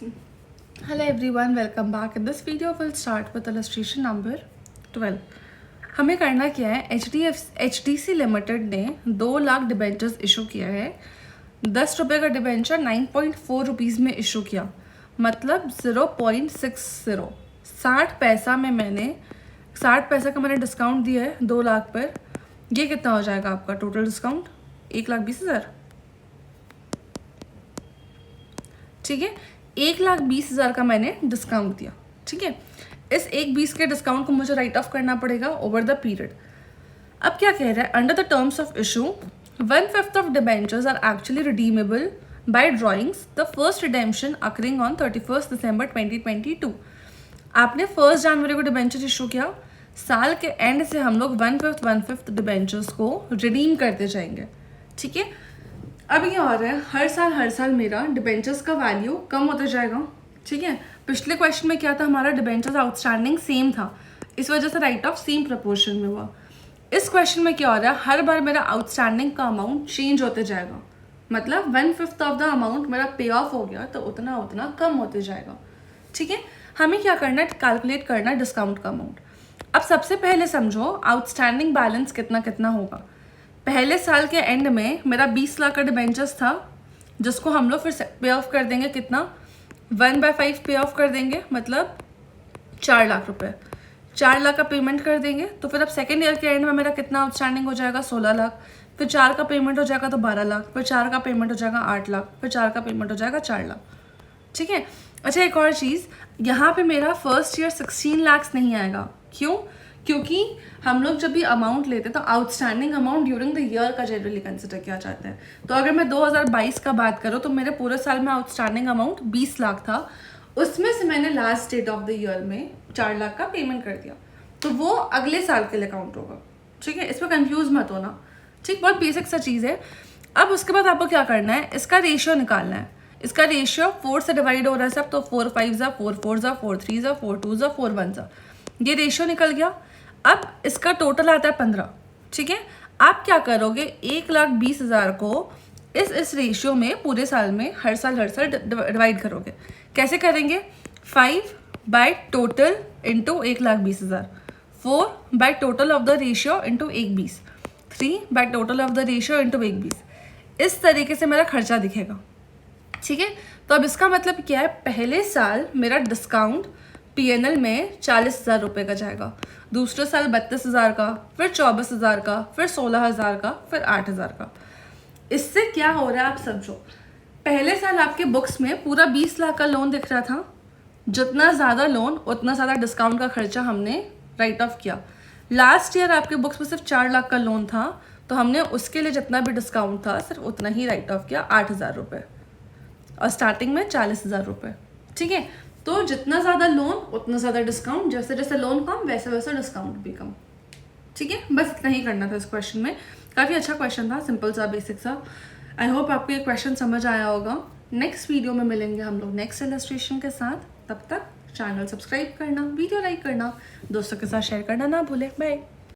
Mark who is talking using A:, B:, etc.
A: Hello everyone, welcome back. In this video we'll start with illustration number 12. हमें करना क्या है, HDC लिमिटेड ने 2 लाख डिबेंचर्स इशू किया है। 10 रुपये का डिबेंचर 9.4 रुपीज़ में इशू किया, मतलब 0.60। 60 पैसा में मैंने 60 पैसा का मैंने डिस्काउंट दिया है 2 लाख पर। ये कितना हो जाएगा आपका टोटल डिस्काउंट? 1,20,000। ठीक है, 1,20,000 का मैंने डिस्काउंट दिया। ठीक है, इस 1,20 के डिस्काउंट को मुझे राइट ऑफ करना पड़ेगा ओवर द पीरियड। अब क्या कह रहा है, under the terms of issue 1/5 of debentures are actually redeemable by drawings, the first redemption occurring on 31 December 2022। आपने 1 जनवरी को डिबेंचर इशू किया, साल के एंड से हम लोग 1/5 डिबेंचर्स को रिडीम करते जाएंगे। ठीक है, अब ये हो रहा है हर साल मेरा डिबेंचर्स का वैल्यू कम होता जाएगा। ठीक है, पिछले क्वेश्चन में क्या था, हमारा डिबेंचर्स आउटस्टैंडिंग सेम था, इस वजह से राइट ऑफ सेम प्रपोर्शन में हुआ। इस क्वेश्चन में क्या हो रहा है, हर बार मेरा आउटस्टैंडिंग का अमाउंट चेंज होते जाएगा, मतलब 1/5 ऑफ द अमाउंट मेरा पे ऑफ हो गया तो उतना उतना कम होते जाएगा। ठीक है, हमें क्या करना है, कैलकुलेट करना है डिस्काउंट का अमाउंट। अब सबसे पहले समझो आउटस्टैंडिंग बैलेंस कितना कितना होगा। पहले साल के एंड में मेरा 20 लाख का डिबेंचर्स था, जिसको हम लोग फिर पे ऑफ कर देंगे कितना, 1/5 पे ऑफ कर देंगे, मतलब 4 लाख रुपए। 4 लाख का पेमेंट कर देंगे तो फिर अब सेकेंड ईयर के एंड में मेरा कितना आउटस्टैंडिंग हो जाएगा, 16 लाख। फिर 4 का पेमेंट हो जाएगा तो 12 लाख, फिर 4 का पेमेंट हो जाएगा 8 लाख, फिर 4 का पेमेंट हो जाएगा 4 लाख। ठीक है, अच्छा एक और चीज़, यहाँ पे मेरा फर्स्ट ईयर 16 लाख नहीं आएगा। क्यों? क्योंकि हम लोग जब भी अमाउंट लेते हैं तो outstanding amount during the year का जनरली कंसिडर किया जाता है। तो अगर मैं 2022 का बात करूँ तो मेरे पूरे साल में आउटस्टैंडिंग अमाउंट 20 लाख था, उसमें से मैंने last date of the year में 4 लाख का पेमेंट कर दिया, तो वो अगले साल के लिए काउंट होगा। ठीक है, इसमें कंफ्यूज मत होना। ठीक, बहुत बेसिक सा चीज़ है। अब उसके बाद आपको क्या करना है, इसका रेशियो निकालना है। इसका रेशियो 4 से डिवाइड हो रहा है सब, तो 4 5 जा, 4 4 जा, 4 3 जा, 4 2 जा, 4 1 जा, ये रेशियो निकल गया। अब इसका टोटल आता है 15। ठीक है, आप क्या करोगे, 1,20,000 को इस रेशियो में पूरे साल में हर साल डिवाइड करोगे। कैसे करेंगे, 5 by total into 1,20,000, 4 by total of the ratio into 1,20, 3 by total of the ratio into 1,20। इस तरीके से मेरा खर्चा दिखेगा। ठीक है, तो अब इसका मतलब क्या है, पहले साल मेरा डिस्काउंट PNL में 40,000 रुपये का जाएगा, दूसरे साल 32,000 का, फिर 24,000 का, फिर 16,000 का, फिर 8,000 का। इससे क्या हो रहा है आप समझो, पहले साल आपके बुक्स में पूरा 20 लाख का लोन दिख रहा था, जितना ज़्यादा लोन उतना ज़्यादा डिस्काउंट का खर्चा हमने राइट ऑफ किया। लास्ट ईयर आपके बुक्स में सिर्फ 4 लाख का लोन था, तो हमने उसके लिए जितना भी डिस्काउंट था सिर्फ उतना ही राइट ऑफ किया, 8,000 रुपये, और स्टार्टिंग में 40,000 रुपये। ठीक है, तो जितना ज़्यादा लोन उतना ज़्यादा डिस्काउंट, जैसे जैसे लोन कम वैसे वैसे डिस्काउंट भी कम। ठीक है, बस इतना ही करना था इस क्वेश्चन में। काफ़ी अच्छा क्वेश्चन था, सिंपल सा, बेसिक सा। आई होप आपको ये क्वेश्चन समझ आया होगा। नेक्स्ट वीडियो में मिलेंगे हम लोग नेक्स्ट इलस्ट्रेशन के साथ। तब तक चैनल सब्सक्राइब करना, वीडियो लाइक करना, दोस्तों के साथ शेयर करना ना भूलें। बाय।